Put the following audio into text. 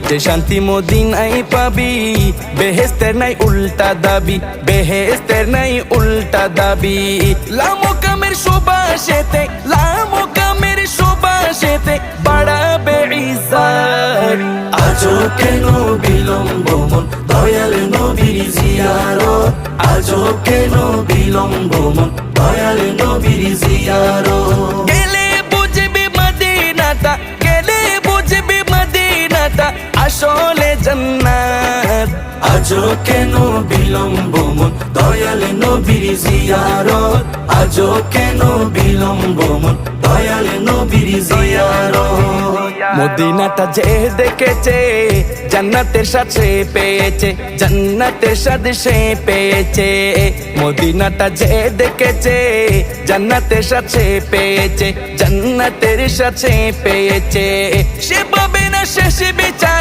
যে শান্তি মদিনায় পাবি, বেহেশতের নাই উল্টা দাবি, বেহেশতের নাই উল্টা দাবি। লামকামের সুবাসেতে, লামকামের সুবাসেতে বাড়াবে ইজ্জত। আজও কেন বিলম্ব মন দয়াল নবীর জিয়ারত, আজও কেন বিলম্ব মন দয়াল নবীর জিয়ারত। গেলে বুঝবি মদিনাটা, গেলে বুঝবি মদিনাটা আসলে জান্নাত। আজও কেন বিলম্ব মন দয়াল নবীর জিয়ারত, আজও কেন বিলম্ব মন দয়াল নবীর জিয়ারত। মদিনাটা যে দেখেছে জান্নাতের স্বাদ সে পেয়েছে, জান্নাতের স্বাদ সে পেয়েছে। মদিনাটা যে দেখেছে জান্নাতের স্বাদ সে পেয়েছে, জান্নাতের স্বাদ সে পেয়েছে। সে পাবে না শেষ বিচারে।